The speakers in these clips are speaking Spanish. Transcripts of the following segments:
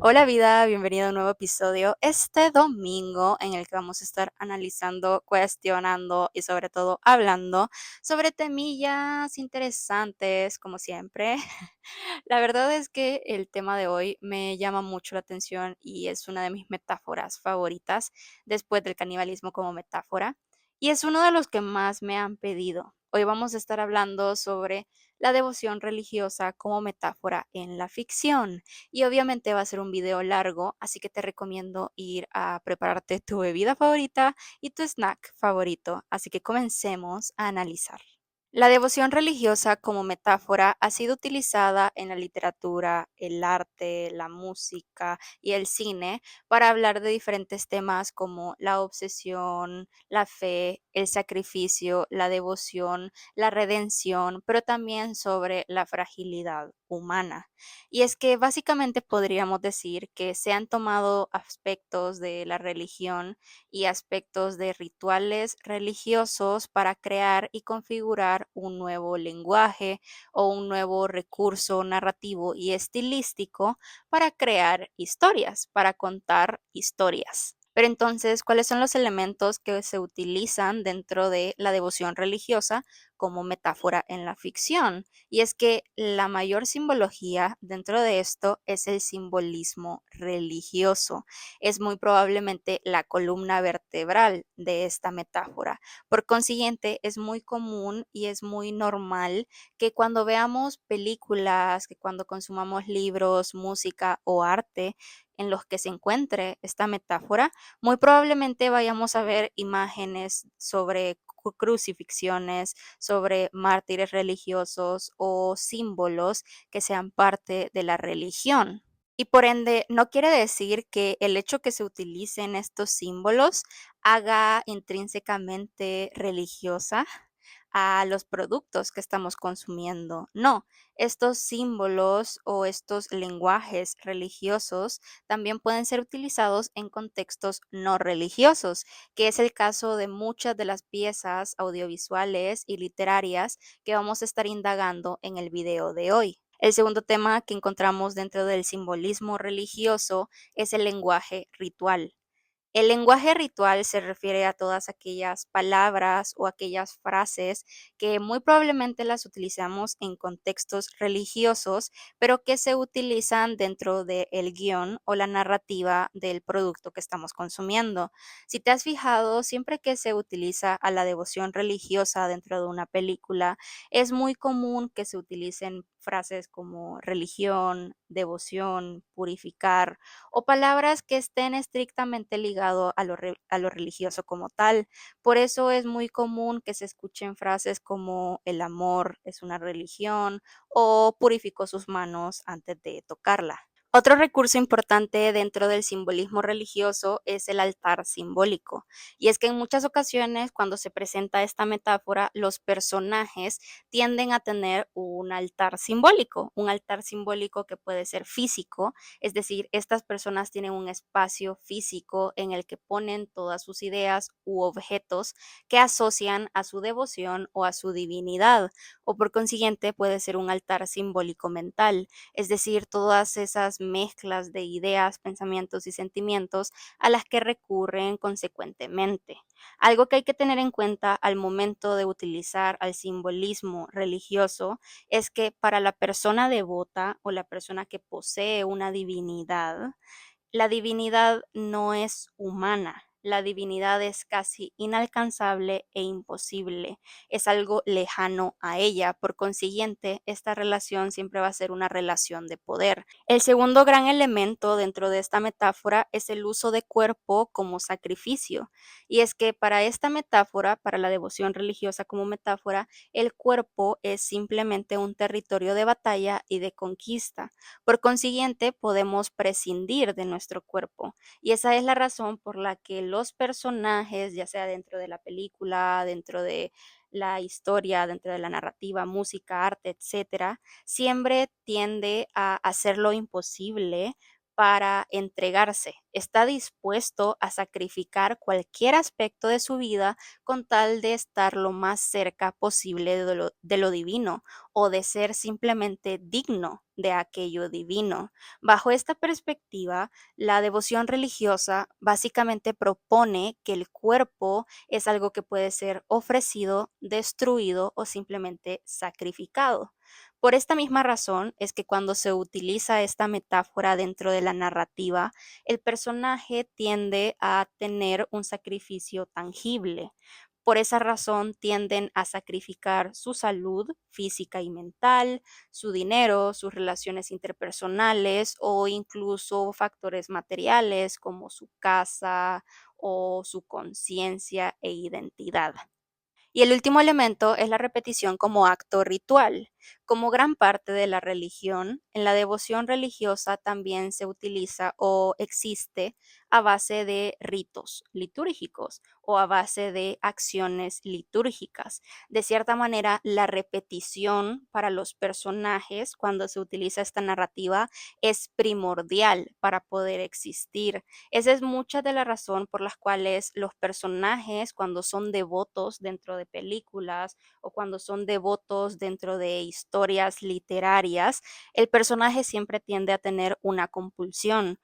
Hola vida, bienvenido a un nuevo episodio este domingo en el que vamos a estar analizando, cuestionando y sobre todo hablando sobre temillas interesantes como siempre. La verdad es que el tema de hoy me llama mucho la atención y es una de mis metáforas favoritas después del canibalismo como metáfora y es uno de los que más me han pedido. Hoy vamos a estar hablando sobre la devoción religiosa como metáfora en la ficción. Y obviamente va a ser un video largo, así que te recomiendo ir a prepararte tu bebida favorita y tu snack favorito. Así que comencemos a analizar. La devoción religiosa como metáfora ha sido utilizada en la literatura, el arte, la música y el cine para hablar de diferentes temas como la obsesión, la fe, el sacrificio, la devoción, la redención, pero también sobre la fragilidad humana. Y es que básicamente podríamos decir que se han tomado aspectos de la religión y aspectos de rituales religiosos para crear y configurar un nuevo lenguaje o un nuevo recurso narrativo y estilístico para crear historias, para contar historias. Pero entonces, ¿cuáles son los elementos que se utilizan dentro de la devoción religiosa como metáfora en la ficción? Y es que la mayor simbología dentro de esto es el simbolismo religioso. Es muy probablemente la columna vertebral de esta metáfora. Por consiguiente, es muy común y es muy normal que cuando veamos películas, que cuando consumamos libros, música o arte en los que se encuentre esta metáfora, muy probablemente vayamos a ver imágenes sobre crucifixiones, sobre mártires religiosos o símbolos que sean parte de la religión. Y por ende, no quiere decir que el hecho que se utilicen estos símbolos haga intrínsecamente religiosa a los productos que estamos consumiendo. No, estos símbolos o estos lenguajes religiosos también pueden ser utilizados en contextos no religiosos, que es el caso de muchas de las piezas audiovisuales y literarias que vamos a estar indagando en el video de hoy. El segundo tema que encontramos dentro del simbolismo religioso es el lenguaje ritual. El lenguaje ritual se refiere a todas aquellas palabras o aquellas frases que muy probablemente las utilizamos en contextos religiosos, pero que se utilizan dentro del guión o la narrativa del producto que estamos consumiendo. Si te has fijado, siempre que se utiliza a la devoción religiosa dentro de una película, es muy común que se utilicen frases como religión, devoción, purificar o palabras que estén estrictamente ligado a lo religioso como tal. Por eso es muy común que se escuchen frases como el amor es una religión o purificó sus manos antes de tocarla. Otro recurso importante dentro del simbolismo religioso es el altar simbólico. Y es que en muchas ocasiones cuando se presenta esta metáfora, los personajes tienden a tener un altar simbólico que puede ser físico, es decir, estas personas tienen un espacio físico en el que ponen todas sus ideas u objetos que asocian a su devoción o a su divinidad, o por consiguiente puede ser un altar simbólico mental, es decir, todas esas mezclas de ideas, pensamientos y sentimientos a las que recurren consecuentemente. Algo que hay que tener en cuenta al momento de utilizar al simbolismo religioso es que para la persona devota o la persona que posee una divinidad, la divinidad no es humana. La divinidad es casi inalcanzable e imposible. Es algo lejano a ella. Por consiguiente, esta relación siempre va a ser una relación de poder. El segundo gran elemento dentro de esta metáfora es el uso de cuerpo como sacrificio. Y es que para esta metáfora, para la devoción religiosa como metáfora, el cuerpo es simplemente un territorio de batalla y de conquista. Por consiguiente, podemos prescindir de nuestro cuerpo. Y esa es la razón por la que los personajes, ya sea dentro de la película, dentro de la historia, dentro de la narrativa, música, arte, etcétera, siempre tiende a hacer lo imposible para entregarse, Está dispuesto a sacrificar cualquier aspecto de su vida con tal de estar lo más cerca posible de lo divino o de ser simplemente digno de aquello divino. Bajo esta perspectiva, la devoción religiosa básicamente propone que el cuerpo es algo que puede ser ofrecido, destruido o simplemente sacrificado. Por esta misma razón es que cuando se utiliza esta metáfora dentro de la narrativa, el personaje tiende a tener un sacrificio tangible. Por esa razón tienden a sacrificar su salud física y mental, su dinero, sus relaciones interpersonales o incluso factores materiales como su casa o su conciencia e identidad. Y el último elemento es la repetición como acto ritual. Como gran parte de la religión, en la devoción religiosa también se utiliza o existe a base de ritos litúrgicos o a base de acciones litúrgicas. De cierta manera, la repetición para los personajes cuando se utiliza esta narrativa es primordial para poder existir. Esa es mucha de la razón por las cuales los personajes, cuando son devotos dentro de películas o cuando son devotos dentro de historias literarias, el personaje siempre tiende a tener una compulsión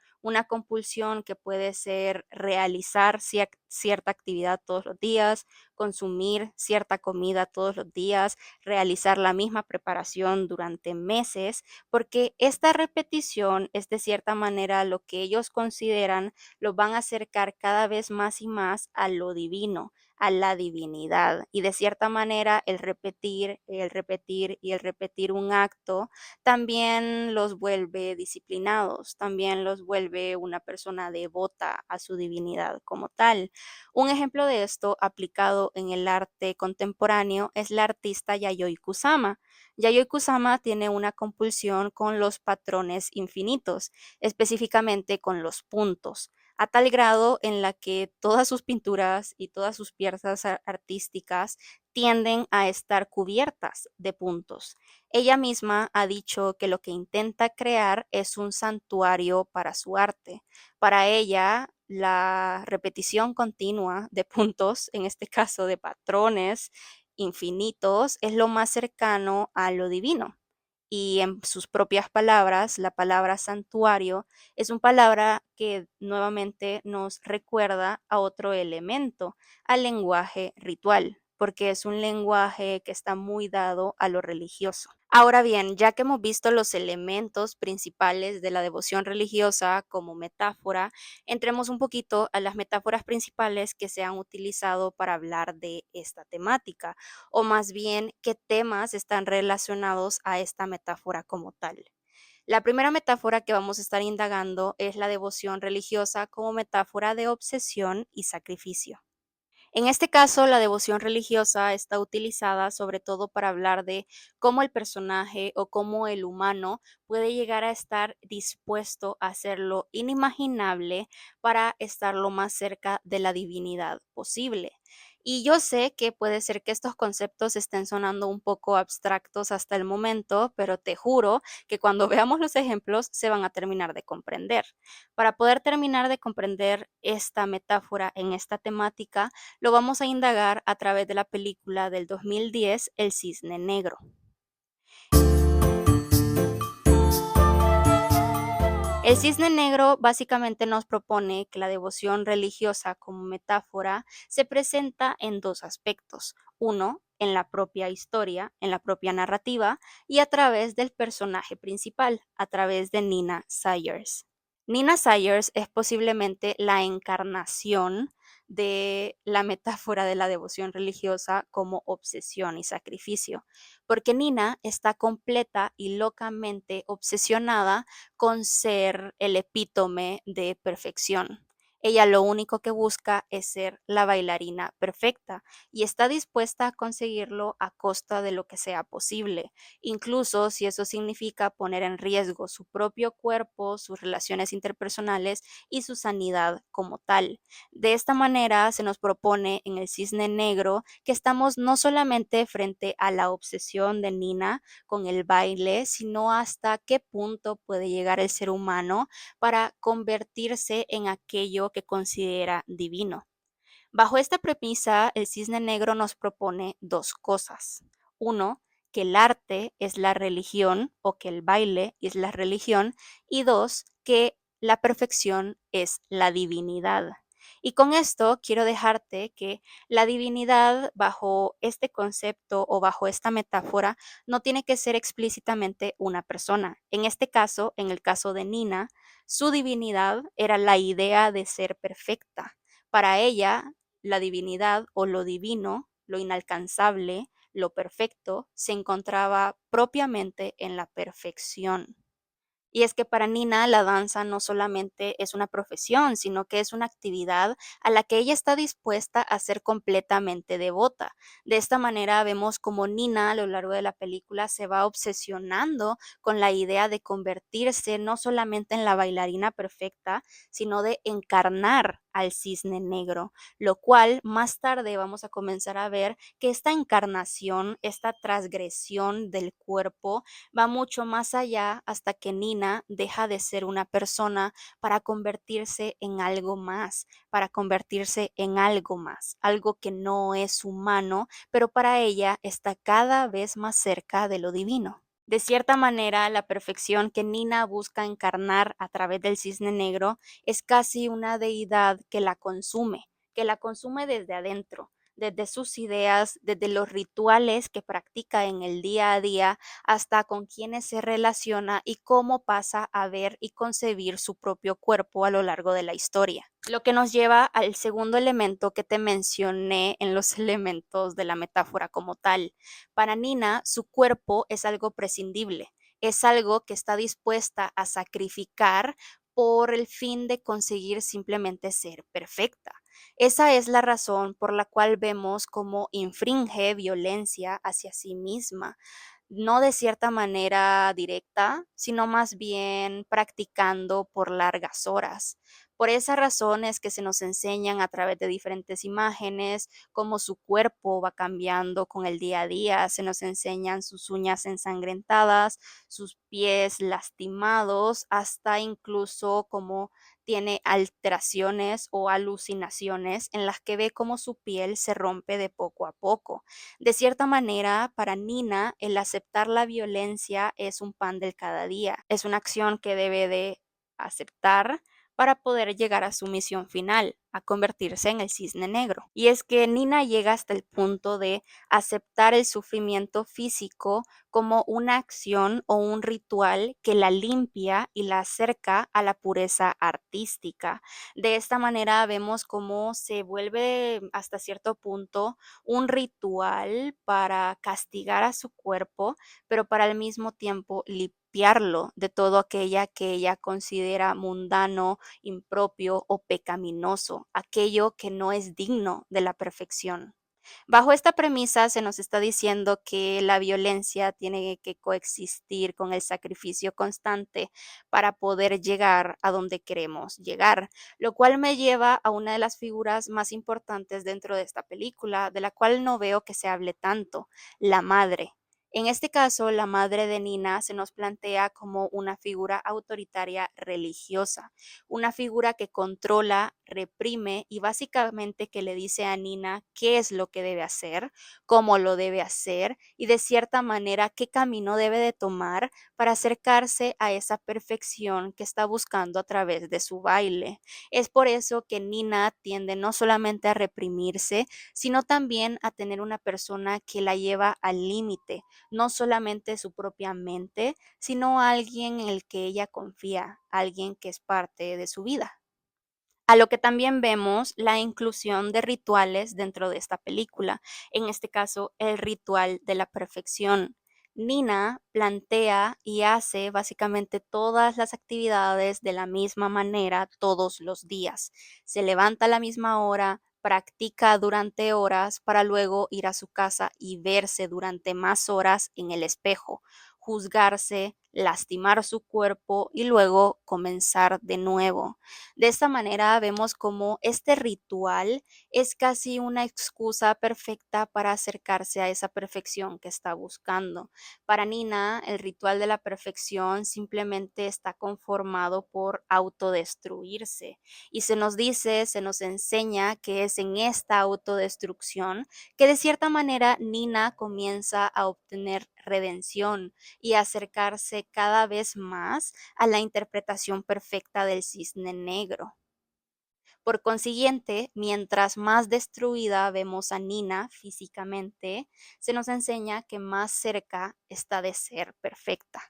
que puede ser realizar cierta actividad todos los días, consumir cierta comida todos los días, realizar la misma preparación durante meses, porque esta repetición es de cierta manera lo que ellos consideran los van a acercar cada vez más y más a lo divino, a la divinidad. Y de cierta manera el repetir y el repetir un acto también los vuelve disciplinados, también los vuelve una persona devota a su divinidad como tal. Un ejemplo de esto aplicado en el arte contemporáneo es la artista Yayoi Kusama. Yayoi Kusama tiene una compulsión con los patrones infinitos, específicamente con los puntos, a tal grado en la que todas sus pinturas y todas sus piezas artísticas tienden a estar cubiertas de puntos. Ella misma ha dicho que lo que intenta crear es un santuario para su arte. Para ella, la repetición continua de puntos, en este caso de patrones infinitos, es lo más cercano a lo divino. Y en sus propias palabras, la palabra santuario es una palabra que nuevamente nos recuerda a otro elemento, al lenguaje ritual, porque es un lenguaje que está muy dado a lo religioso. Ahora bien, ya que hemos visto los elementos principales de la devoción religiosa como metáfora, entremos un poquito a las metáforas principales que se han utilizado para hablar de esta temática, o más bien qué temas están relacionados a esta metáfora como tal. La primera metáfora que vamos a estar indagando es la devoción religiosa como metáfora de obsesión y sacrificio. En este caso, la devoción religiosa está utilizada sobre todo para hablar de cómo el personaje o cómo el humano puede llegar a estar dispuesto a hacer lo inimaginable para estar lo más cerca de la divinidad posible. Y yo sé que puede ser que estos conceptos estén sonando un poco abstractos hasta el momento, pero te juro que cuando veamos los ejemplos se van a terminar de comprender. Para poder terminar de comprender esta metáfora en esta temática, lo vamos a indagar a través de la película del 2010, El Cisne Negro. El cisne negro básicamente nos propone que la devoción religiosa como metáfora se presenta en dos aspectos. Uno, en la propia historia, en la propia narrativa, y a través del personaje principal, a través de Nina Sayers. Nina Sayers es posiblemente la encarnación de la metáfora de la devoción religiosa como obsesión y sacrificio, porque Nina está completa y locamente obsesionada con ser el epítome de perfección. Ella lo único que busca es ser la bailarina perfecta y está dispuesta a conseguirlo a costa de lo que sea posible, incluso si eso significa poner en riesgo su propio cuerpo, sus relaciones interpersonales y su sanidad como tal. De esta manera se nos propone en el Cisne Negro que estamos no solamente frente a la obsesión de Nina con el baile, sino hasta qué punto puede llegar el ser humano para convertirse en aquello que considera divino. Bajo esta premisa, el Cisne Negro nos propone dos cosas. Uno, que el arte es la religión o que el baile es la religión. Y dos, que la perfección es la divinidad. Y con esto quiero dejarte que la divinidad bajo este concepto o bajo esta metáfora no tiene que ser explícitamente una persona. En este caso, en el caso de Nina, su divinidad era la idea de ser perfecta. Para ella, la divinidad o lo divino, lo inalcanzable, lo perfecto, se encontraba propiamente en la perfección. Y es que para Nina la danza no solamente es una profesión, sino que es una actividad a la que ella está dispuesta a ser completamente devota. De esta manera vemos como Nina a lo largo de la película se va obsesionando con la idea de convertirse no solamente en la bailarina perfecta, sino de encarnar al cisne negro, lo cual más tarde vamos a comenzar a ver que esta encarnación, esta transgresión del cuerpo, va mucho más allá hasta que Nina deja de ser una persona para convertirse en algo más, para convertirse en algo más, algo que no es humano, pero para ella está cada vez más cerca de lo divino. De cierta manera, la perfección que Nina busca encarnar a través del cisne negro es casi una deidad que la consume desde adentro, desde sus ideas, desde los rituales que practica en el día a día, hasta con quienes se relaciona y cómo pasa a ver y concebir su propio cuerpo a lo largo de la historia. Lo que nos lleva al segundo elemento que te mencioné en los elementos de la metáfora como tal. Para Nina, su cuerpo es algo prescindible, es algo que está dispuesta a sacrificar por el fin de conseguir simplemente ser perfecta. Esa es la razón por la cual vemos cómo infringe violencia hacia sí misma, no de cierta manera directa, sino más bien practicando por largas horas. Por esa razón es que se nos enseñan a través de diferentes imágenes cómo su cuerpo va cambiando con el día a día. Se nos enseñan sus uñas ensangrentadas, sus pies lastimados, hasta incluso cómo tiene alteraciones o alucinaciones en las que ve cómo su piel se rompe de poco a poco. De cierta manera, para Nina, el aceptar la violencia es un pan del cada día. Es una acción que debe de aceptar para poder llegar a su misión final, a convertirse en el cisne negro. Y es que Nina llega hasta el punto de aceptar el sufrimiento físico como una acción o un ritual que la limpia y la acerca a la pureza artística. De esta manera vemos cómo se vuelve hasta cierto punto un ritual para castigar a su cuerpo, pero para al mismo tiempo limpiarlo de todo aquella que ella considera mundano, impropio o pecaminoso, aquello que no es digno de la perfección. Bajo esta premisa se nos está diciendo que la violencia tiene que coexistir con el sacrificio constante para poder llegar a donde queremos llegar, lo cual me lleva a una de las figuras más importantes dentro de esta película, de la cual no veo que se hable tanto, la madre. En este caso, la madre de Nina se nos plantea como una figura autoritaria religiosa, una figura que controla, reprime y básicamente que le dice a Nina qué es lo que debe hacer, cómo lo debe hacer y de cierta manera qué camino debe de tomar para acercarse a esa perfección que está buscando a través de su baile. Es por eso que Nina tiende no solamente a reprimirse, sino también a tener una persona que la lleva al límite, no solamente su propia mente, sino alguien en el que ella confía, alguien que es parte de su vida. A lo que también vemos la inclusión de rituales dentro de esta película, en este caso el ritual de la perfección. Nina plantea y hace básicamente todas las actividades de la misma manera todos los días. Se levanta a la misma hora, practica durante horas para luego ir a su casa y verse durante más horas en el espejo, juzgarse, lastimar su cuerpo y luego comenzar de nuevo. De esta manera vemos como este ritual es casi una excusa perfecta para acercarse a esa perfección que está buscando. Para Nina, el ritual de la perfección simplemente está conformado por autodestruirse. Y se nos dice, se nos enseña que es en esta autodestrucción que de cierta manera Nina comienza a obtener redención y a acercarse cada vez más a la interpretación perfecta del cisne negro. Por consiguiente, mientras más destruida vemos a Nina físicamente, se nos enseña que más cerca está de ser perfecta.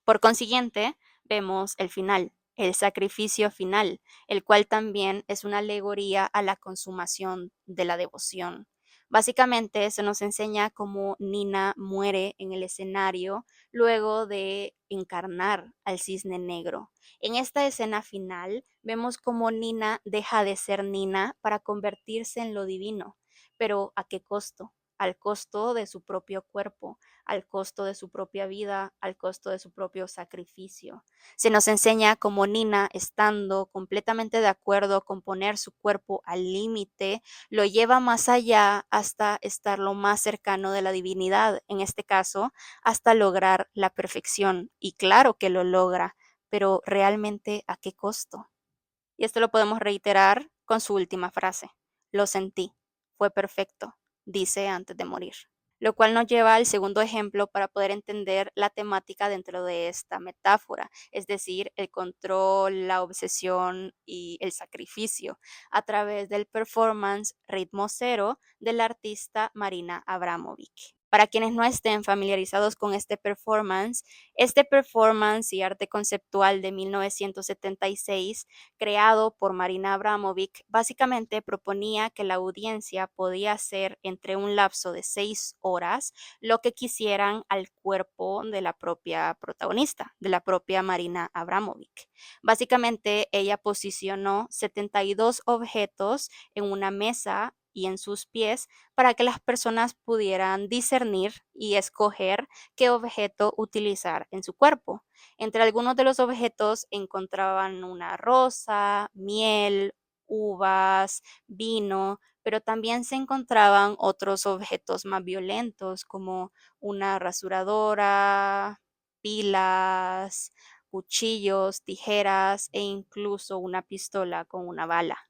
Por consiguiente, vemos el final, el sacrificio final, el cual también es una alegoría a la consumación de la devoción. Básicamente se nos enseña cómo Nina muere en el escenario luego de encarnar al cisne negro. En esta escena final vemos cómo Nina deja de ser Nina para convertirse en lo divino, pero ¿a qué costo? Al costo de su propio cuerpo, al costo de su propia vida, al costo de su propio sacrificio. Se nos enseña cómo Nina, estando completamente de acuerdo con poner su cuerpo al límite, lo lleva más allá hasta estar lo más cercano de la divinidad, en este caso, hasta lograr la perfección. Y claro que lo logra, pero realmente ¿a qué costo? Y esto lo podemos reiterar con su última frase. Lo sentí, fue perfecto, dice antes de morir. Lo cual nos lleva al segundo ejemplo para poder entender la temática dentro de esta metáfora, es decir, el control, la obsesión y el sacrificio, a través del performance Ritmo Cero del artista Marina Abramovic. Para quienes no estén familiarizados con este performance y arte conceptual de 1976 creado por Marina Abramovic, básicamente proponía que la audiencia podía hacer entre un lapso de 6 horas lo que quisieran al cuerpo de la propia protagonista, de la propia Marina Abramovic. Básicamente, ella posicionó 72 objetos en una mesa y en sus pies para que las personas pudieran discernir y escoger qué objeto utilizar en su cuerpo. Entre algunos de los objetos encontraban una rosa, miel, uvas, vino, pero también se encontraban otros objetos más violentos como una rasuradora, pilas, cuchillos, tijeras e incluso una pistola con una bala.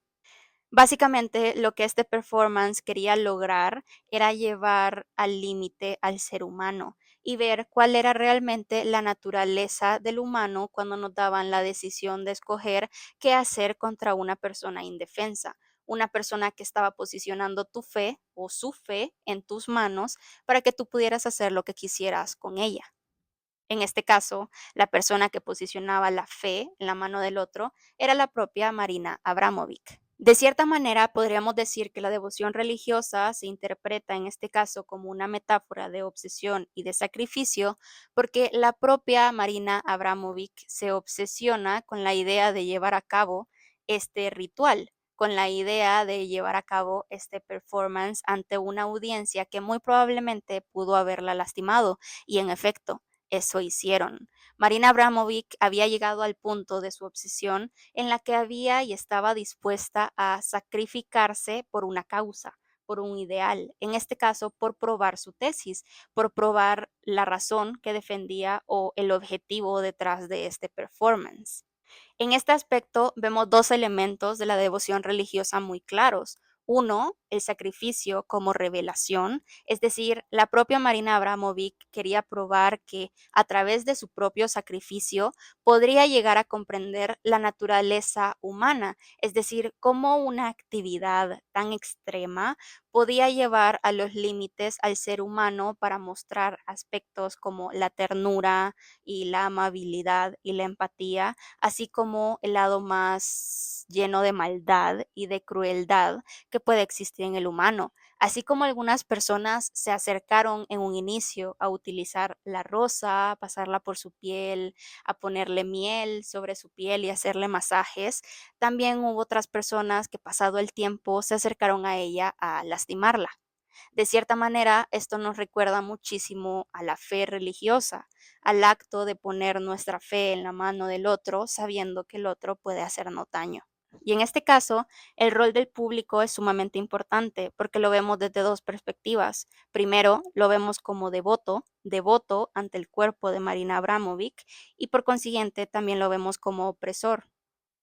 Básicamente, lo que este performance quería lograr era llevar al límite al ser humano y ver cuál era realmente la naturaleza del humano cuando nos daban la decisión de escoger qué hacer contra una persona indefensa, una persona que estaba posicionando tu fe o su fe en tus manos para que tú pudieras hacer lo que quisieras con ella. En este caso, la persona que posicionaba la fe en la mano del otro era la propia Marina Abramovic. De cierta manera, podríamos decir que la devoción religiosa se interpreta en este caso como una metáfora de obsesión y de sacrificio, porque la propia Marina Abramovic se obsesiona con la idea de llevar a cabo este ritual, con la idea de llevar a cabo este performance ante una audiencia que muy probablemente pudo haberla lastimado, y en efecto, eso hicieron. Marina Abramovic había llegado al punto de su obsesión en la que había y estaba dispuesta a sacrificarse por una causa, por un ideal, en este caso por probar su tesis, por probar la razón que defendía o el objetivo detrás de este performance. En este aspecto vemos dos elementos de la devoción religiosa muy claros. Uno, el sacrificio como revelación, es decir, la propia Marina Abramovic quería probar que a través de su propio sacrificio podría llegar a comprender la naturaleza humana, es decir, cómo una actividad tan extrema podía llevar a los límites al ser humano para mostrar aspectos como la ternura y la amabilidad y la empatía, así como el lado más lleno de maldad y de crueldad que puede existir en el humano. Así como algunas personas se acercaron en un inicio a utilizar la rosa, a pasarla por su piel, a ponerle miel sobre su piel y hacerle masajes, también hubo otras personas que pasado el tiempo se acercaron a ella a lastimarla. De cierta manera, esto nos recuerda muchísimo a la fe religiosa, al acto de poner nuestra fe en la mano del otro sabiendo que el otro puede hacernos daño. Y en este caso, el rol del público es sumamente importante porque lo vemos desde dos perspectivas. Primero, lo vemos como devoto, devoto ante el cuerpo de Marina Abramovic, y por consiguiente también lo vemos como opresor,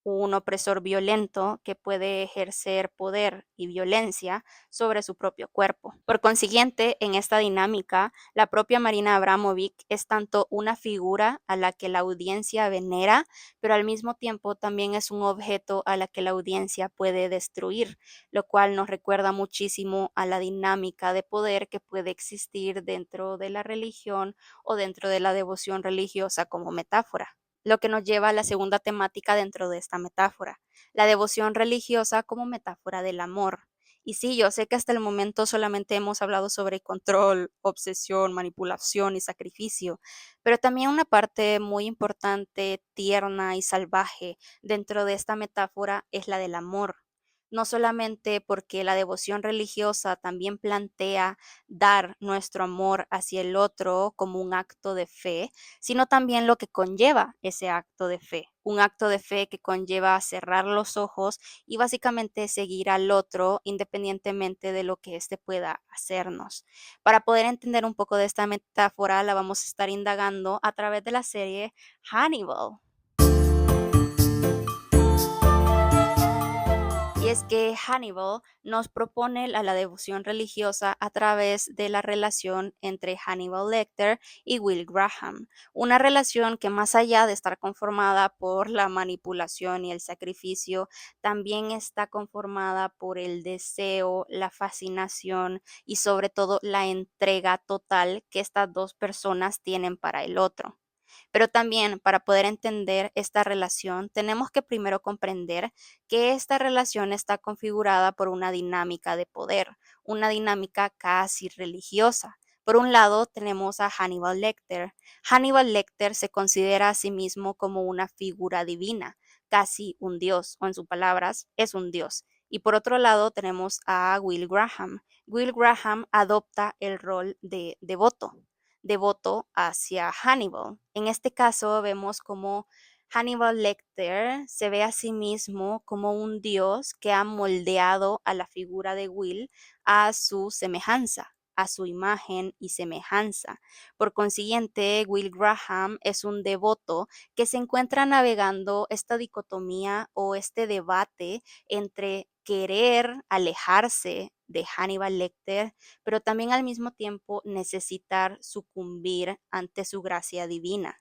un opresor violento que puede ejercer poder y violencia sobre su propio cuerpo. Por consiguiente, en esta dinámica, la propia Marina Abramovic es tanto una figura a la que la audiencia venera, pero al mismo tiempo también es un objeto a la que la audiencia puede destruir, lo cual nos recuerda muchísimo a la dinámica de poder que puede existir dentro de la religión o dentro de la devoción religiosa como metáfora, lo que nos lleva a la segunda temática dentro de esta metáfora, la devoción religiosa como metáfora del amor. Y sí, yo sé que hasta el momento solamente hemos hablado sobre control, obsesión, manipulación y sacrificio, pero también una parte muy importante, tierna y salvaje dentro de esta metáfora es la del amor. No solamente porque la devoción religiosa también plantea dar nuestro amor hacia el otro como un acto de fe, sino también lo que conlleva ese acto de fe. Un acto de fe que conlleva cerrar los ojos y básicamente seguir al otro independientemente de lo que éste pueda hacernos. Para poder entender un poco de esta metáfora, la vamos a estar indagando a través de la serie Hannibal. Y es que Hannibal nos propone la devoción religiosa a través de la relación entre Hannibal Lecter y Will Graham, una relación que más allá de estar conformada por la manipulación y el sacrificio, también está conformada por el deseo, la fascinación y sobre todo la entrega total que estas dos personas tienen para el otro. Pero también para poder entender esta relación, tenemos que primero comprender que esta relación está configurada por una dinámica de poder, una dinámica casi religiosa. Por un lado, tenemos a Hannibal Lecter. Hannibal Lecter se considera a sí mismo como una figura divina, casi un dios, o en sus palabras, es un dios. Y por otro lado, tenemos a Will Graham. Will Graham adopta el rol de devoto hacia Hannibal. En este caso vemos como Hannibal Lecter se ve a sí mismo como un dios que ha moldeado a la figura de Will a su semejanza, a su imagen y semejanza. Por consiguiente, Will Graham es un devoto que se encuentra navegando esta dicotomía o este debate entre querer alejarse de Hannibal Lecter, pero también al mismo tiempo necesitar sucumbir ante su gracia divina.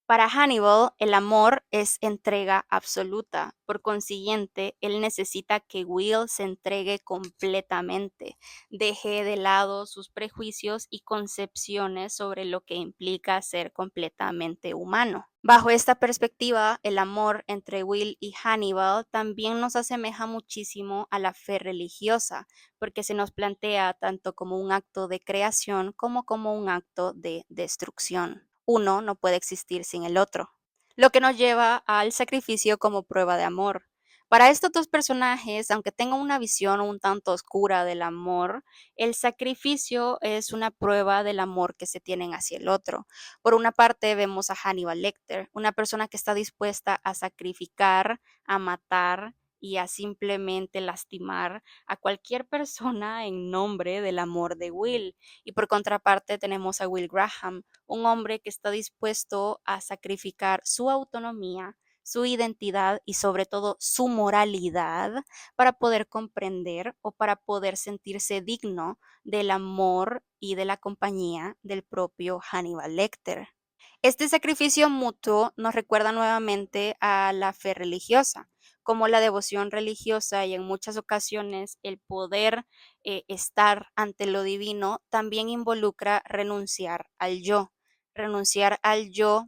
Para Hannibal, el amor es entrega absoluta. Por consiguiente, él necesita que Will se entregue completamente, deje de lado sus prejuicios y concepciones sobre lo que implica ser completamente humano. Bajo esta perspectiva, el amor entre Will y Hannibal también nos asemeja muchísimo a la fe religiosa, porque se nos plantea tanto como un acto de creación como un acto de destrucción. Uno no puede existir sin el otro, lo que nos lleva al sacrificio como prueba de amor. Para estos dos personajes, aunque tengan una visión un tanto oscura del amor, el sacrificio es una prueba del amor que se tienen hacia el otro. Por una parte, vemos a Hannibal Lecter, una persona que está dispuesta a sacrificar, a matar y a simplemente lastimar a cualquier persona en nombre del amor de Will. Y por contraparte tenemos a Will Graham, un hombre que está dispuesto a sacrificar su autonomía, su identidad y sobre todo su moralidad para poder comprender o para poder sentirse digno del amor y de la compañía del propio Hannibal Lecter. Este sacrificio mutuo nos recuerda nuevamente a la fe religiosa, como la devoción religiosa y en muchas ocasiones el poder estar ante lo divino también involucra renunciar al yo,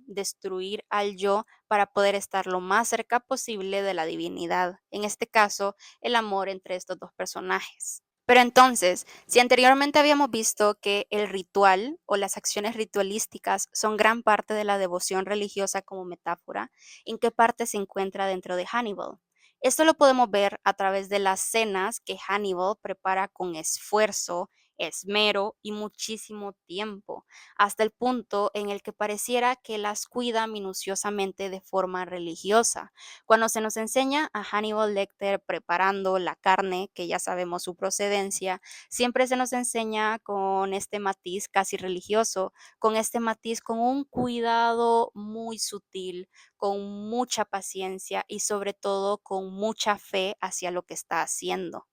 destruir al yo para poder estar lo más cerca posible de la divinidad. En este caso, el amor entre estos dos personajes. Pero entonces, si anteriormente habíamos visto que el ritual o las acciones ritualísticas son gran parte de la devoción religiosa como metáfora, ¿en qué parte se encuentra dentro de Hannibal? Esto lo podemos ver a través de las cenas que Hannibal prepara con esfuerzo, esmero y muchísimo tiempo, hasta el punto en el que pareciera que las cuida minuciosamente de forma religiosa. Cuando se nos enseña a Hannibal Lecter preparando la carne, que ya sabemos su procedencia, siempre se nos enseña con este matiz casi religioso, con este matiz con un cuidado muy sutil, con mucha paciencia y sobre todo con mucha fe hacia lo que está haciendo.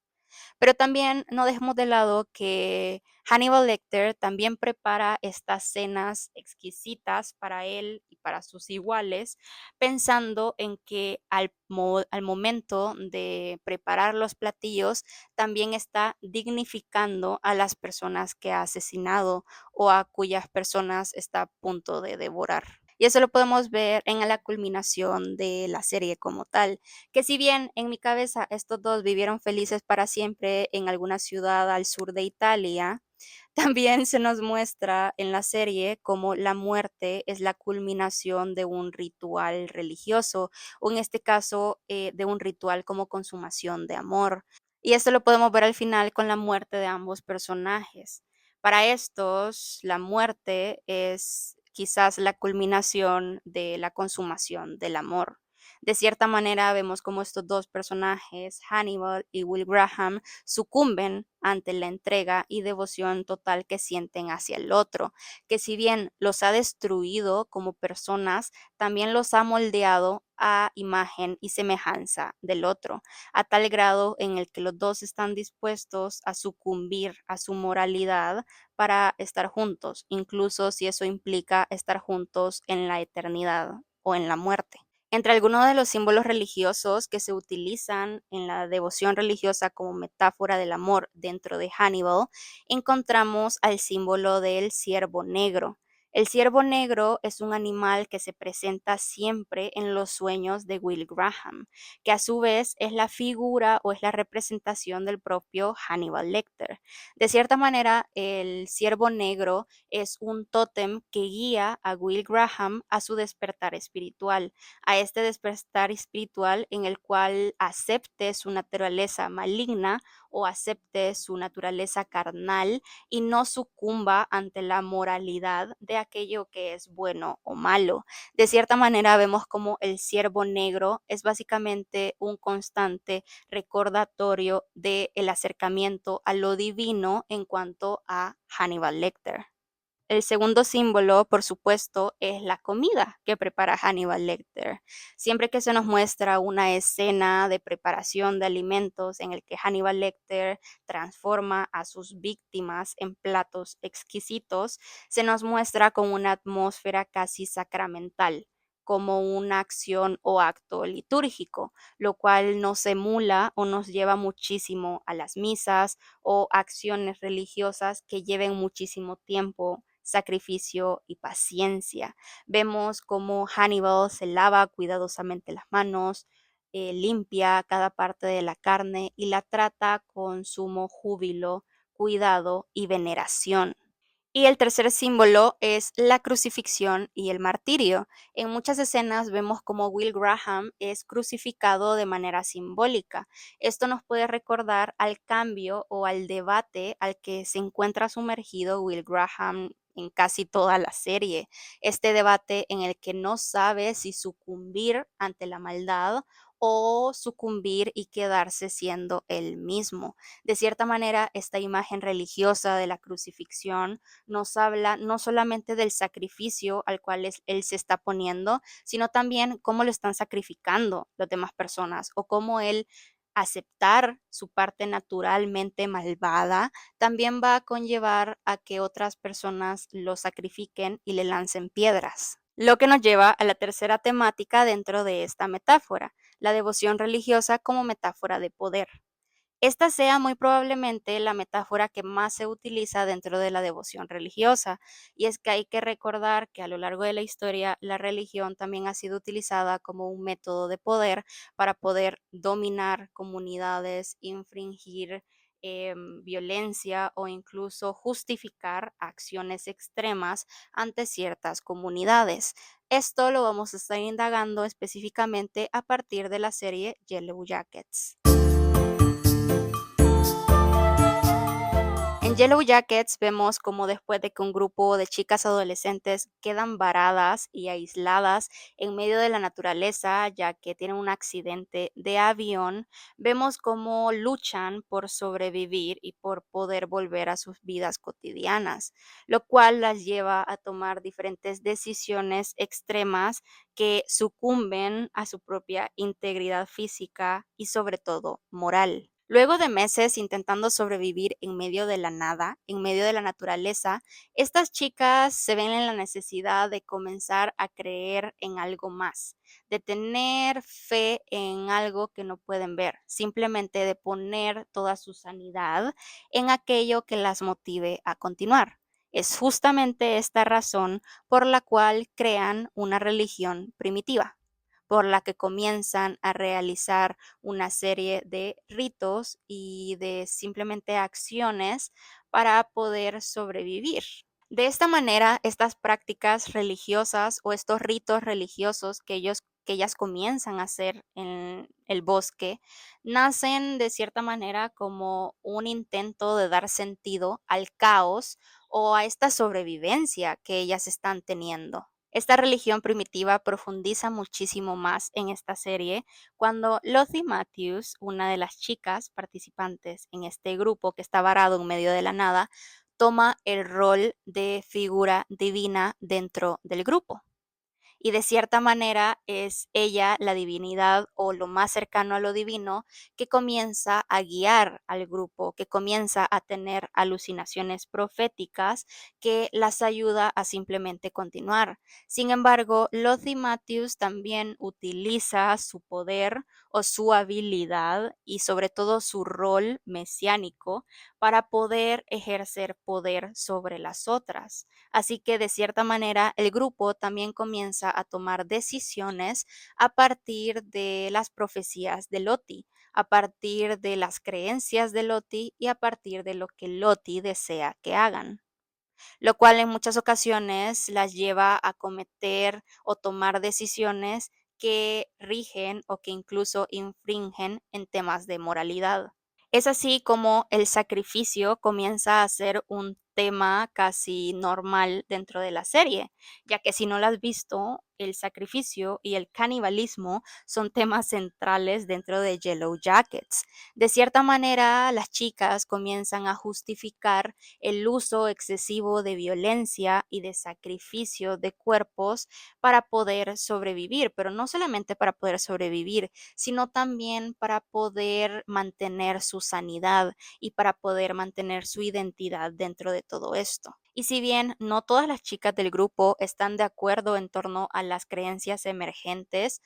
Pero también no dejemos de lado que Hannibal Lecter también prepara estas cenas exquisitas para él y para sus iguales, pensando en que al momento de preparar los platillos también está dignificando a las personas que ha asesinado o a cuyas personas está a punto de devorar. Y eso lo podemos ver en la culminación de la serie como tal, que si bien en mi cabeza estos dos vivieron felices para siempre en alguna ciudad al sur de Italia, también se nos muestra en la serie cómo la muerte es la culminación de un ritual religioso, o en este caso de un ritual como consumación de amor. Y esto lo podemos ver al final con la muerte de ambos personajes. Para estos, la muerte es quizás la culminación de la consumación del amor. De cierta manera, vemos cómo estos dos personajes, Hannibal y Will Graham, sucumben ante la entrega y devoción total que sienten hacia el otro, que si bien los ha destruido como personas, también los ha moldeado a imagen y semejanza del otro, a tal grado en el que los dos están dispuestos a sucumbir a su moralidad para estar juntos, incluso si eso implica estar juntos en la eternidad o en la muerte. Entre algunos de los símbolos religiosos que se utilizan en la devoción religiosa como metáfora del amor dentro de Hannibal, encontramos al símbolo del ciervo negro. El ciervo negro es un animal que se presenta siempre en los sueños de Will Graham, que a su vez es la figura o es la representación del propio Hannibal Lecter. De cierta manera, el ciervo negro es un tótem que guía a Will Graham a su despertar espiritual, a este despertar espiritual en el cual acepte su naturaleza maligna o acepte su naturaleza carnal y no sucumba ante la moralidad de aquello que es bueno o malo. De cierta manera vemos como el ciervo negro es básicamente un constante recordatorio del acercamiento a lo divino en cuanto a Hannibal Lecter. El segundo símbolo, por supuesto, es la comida que prepara Hannibal Lecter. Siempre que se nos muestra una escena de preparación de alimentos en el que Hannibal Lecter transforma a sus víctimas en platos exquisitos, se nos muestra con una atmósfera casi sacramental, como una acción o acto litúrgico, lo cual nos emula o nos lleva muchísimo a las misas o acciones religiosas que lleven muchísimo tiempo, sacrificio y paciencia. Vemos cómo Hannibal se lava cuidadosamente las manos, limpia cada parte de la carne y la trata con sumo júbilo, cuidado y veneración. Y el tercer símbolo es la crucifixión y el martirio. En muchas escenas vemos como Will Graham es crucificado de manera simbólica. Esto nos puede recordar al cambio o al debate al que se encuentra sumergido Will Graham en casi toda la serie. Este debate en el que no sabe si sucumbir ante la maldad o sucumbir y quedarse siendo él mismo. De cierta manera, esta imagen religiosa de la crucifixión nos habla no solamente del sacrificio al cual él se está poniendo, sino también cómo lo están sacrificando las demás personas o cómo él aceptar su parte naturalmente malvada también va a conllevar a que otras personas lo sacrifiquen y le lancen piedras. Lo que nos lleva a la tercera temática dentro de esta metáfora, la devoción religiosa como metáfora de poder. Esta sea muy probablemente la metáfora que más se utiliza dentro de la devoción religiosa, y es que hay que recordar que a lo largo de la historia la religión también ha sido utilizada como un método de poder para poder dominar comunidades, infringir violencia o incluso justificar acciones extremas ante ciertas comunidades. Esto lo vamos a estar indagando específicamente a partir de la serie Yellow Jackets. En Yellow Jackets vemos como después de que un grupo de chicas adolescentes quedan varadas y aisladas en medio de la naturaleza, ya que tienen un accidente de avión, vemos cómo luchan por sobrevivir y por poder volver a sus vidas cotidianas, lo cual las lleva a tomar diferentes decisiones extremas que sucumben a su propia integridad física y sobre todo moral. Luego de meses intentando sobrevivir en medio de la nada, en medio de la naturaleza, estas chicas se ven en la necesidad de comenzar a creer en algo más, de tener fe en algo que no pueden ver, simplemente de poner toda su sanidad en aquello que las motive a continuar. Es justamente esta razón por la cual crean una religión primitiva, por la que comienzan a realizar una serie de ritos y de simplemente acciones para poder sobrevivir. De esta manera, estas prácticas religiosas o estos ritos religiosos que ellas comienzan a hacer en el bosque, nacen de cierta manera como un intento de dar sentido al caos o a esta sobrevivencia que ellas están teniendo. Esta religión primitiva profundiza muchísimo más en esta serie cuando Lottie Matthews, una de las chicas participantes en este grupo que está varado en medio de la nada, toma el rol de figura divina dentro del grupo y de cierta manera es ella la divinidad o lo más cercano a lo divino que comienza a guiar al grupo, que comienza a tener alucinaciones proféticas que las ayuda a simplemente continuar. Sin embargo, Lottie Matthews también utiliza su poder o su habilidad y sobre todo su rol mesiánico para poder ejercer poder sobre las otras. Así que de cierta manera el grupo también comienza a tomar decisiones a partir de las profecías de Loti, a partir de las creencias de Loti y a partir de lo que Loti desea que hagan, lo cual en muchas ocasiones las lleva a cometer o tomar decisiones que rigen o que incluso infringen en temas de moralidad. Es así como el sacrificio comienza a ser un tema casi normal dentro de la serie, ya que si no la has visto, el sacrificio y el canibalismo son temas centrales dentro de Yellow Jackets. De cierta manera, las chicas comienzan a justificar el uso excesivo de violencia y de sacrificio de cuerpos para poder sobrevivir, pero no solamente para poder sobrevivir, sino también para poder mantener su sanidad y para poder mantener su identidad dentro de todo esto. Y si bien no todas las chicas del grupo están de acuerdo en torno a las creencias emergentes,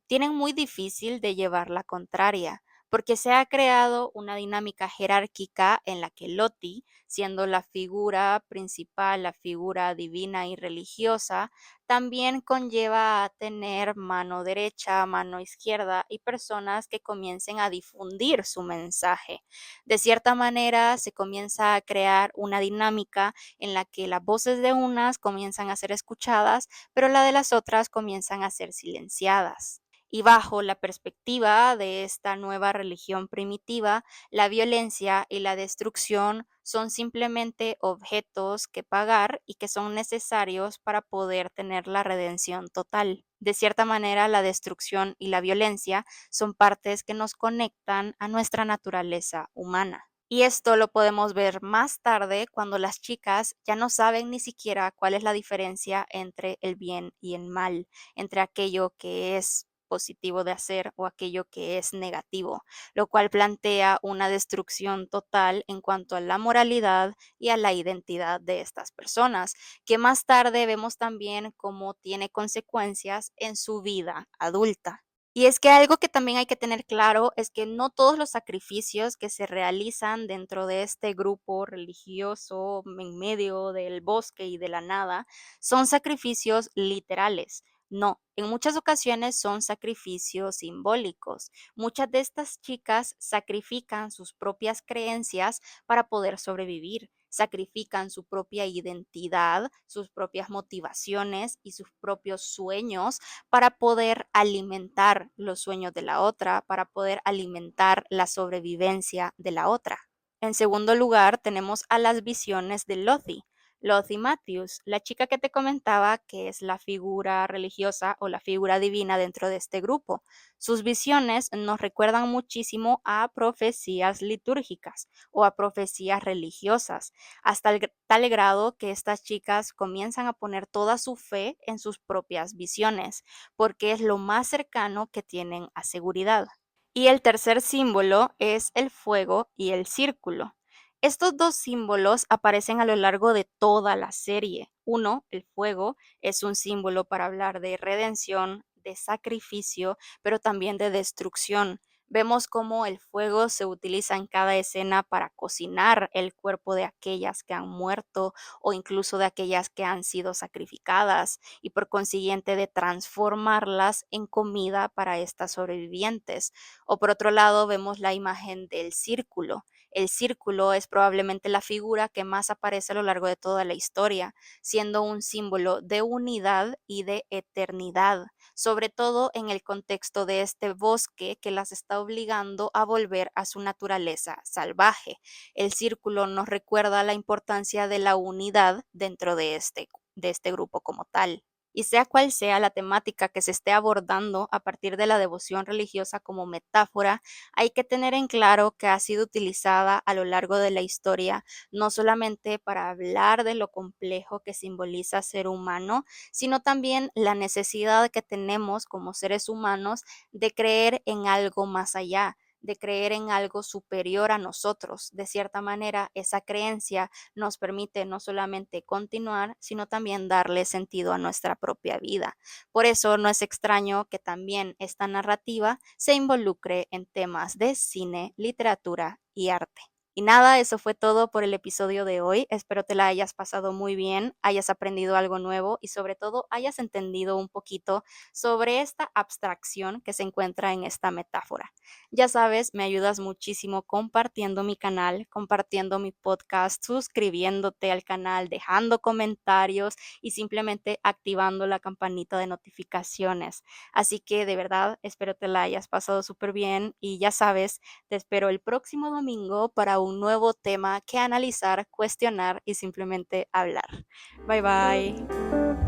tienen muy difícil de llevar la contraria, porque se ha creado una dinámica jerárquica en la que Loti, siendo la figura principal, la figura divina y religiosa, también conlleva a tener mano derecha, mano izquierda y personas que comiencen a difundir su mensaje. De cierta manera, se comienza a crear una dinámica en la que las voces de unas comienzan a ser escuchadas, pero la de las otras comienzan a ser silenciadas. Y bajo la perspectiva de esta nueva religión primitiva, la violencia y la destrucción son simplemente objetos que pagar y que son necesarios para poder tener la redención total. De cierta manera, la destrucción y la violencia son partes que nos conectan a nuestra naturaleza humana. Y esto lo podemos ver más tarde cuando las chicas ya no saben ni siquiera cuál es la diferencia entre el bien y el mal, entre aquello que es positivo de hacer o aquello que es negativo, lo cual plantea una destrucción total en cuanto a la moralidad y a la identidad de estas personas, que más tarde vemos también cómo tiene consecuencias en su vida adulta. Y es que algo que también hay que tener claro es que no todos los sacrificios que se realizan dentro de este grupo religioso en medio del bosque y de la nada son sacrificios literales. No, en muchas ocasiones son sacrificios simbólicos. Muchas de estas chicas sacrifican sus propias creencias para poder sobrevivir, sacrifican su propia identidad, sus propias motivaciones y sus propios sueños para poder alimentar los sueños de la otra, para poder alimentar la sobrevivencia de la otra. En segundo lugar, tenemos a las visiones de Lottie. Lottie Matthews, la chica que te comentaba que es la figura religiosa o la figura divina dentro de este grupo. Sus visiones nos recuerdan muchísimo a profecías litúrgicas o a profecías religiosas, hasta el tal grado que estas chicas comienzan a poner toda su fe en sus propias visiones, porque es lo más cercano que tienen a seguridad. Y el tercer símbolo es el fuego y el círculo. Estos dos símbolos aparecen a lo largo de toda la serie. Uno, el fuego, es un símbolo para hablar de redención, de sacrificio, pero también de destrucción. Vemos cómo el fuego se utiliza en cada escena para cocinar el cuerpo de aquellas que han muerto o incluso de aquellas que han sido sacrificadas y por consiguiente de transformarlas en comida para estas sobrevivientes. O por otro lado, vemos la imagen del círculo. El círculo es probablemente la figura que más aparece a lo largo de toda la historia, siendo un símbolo de unidad y de eternidad, sobre todo en el contexto de este bosque que las está obligando a volver a su naturaleza salvaje. El círculo nos recuerda la importancia de la unidad dentro de este grupo como tal. Y sea cual sea la temática que se esté abordando a partir de la devoción religiosa como metáfora, hay que tener en claro que ha sido utilizada a lo largo de la historia, no solamente para hablar de lo complejo que simboliza ser humano, sino también la necesidad que tenemos como seres humanos de creer en algo más allá, de creer en algo superior a nosotros. De cierta manera, esa creencia nos permite no solamente continuar, sino también darle sentido a nuestra propia vida. Por eso no es extraño que también esta narrativa se involucre en temas de cine, literatura y arte. Y nada, eso fue todo por el episodio de hoy. Espero te la hayas pasado muy bien, hayas aprendido algo nuevo y sobre todo hayas entendido un poquito sobre esta abstracción que se encuentra en esta metáfora. Ya sabes, me ayudas muchísimo compartiendo mi canal, compartiendo mi podcast, suscribiéndote al canal, dejando comentarios y simplemente activando la campanita de notificaciones. Así que de verdad espero te la hayas pasado súper bien y ya sabes, te espero el próximo domingo para un nuevo tema que analizar, cuestionar y simplemente hablar. Bye bye.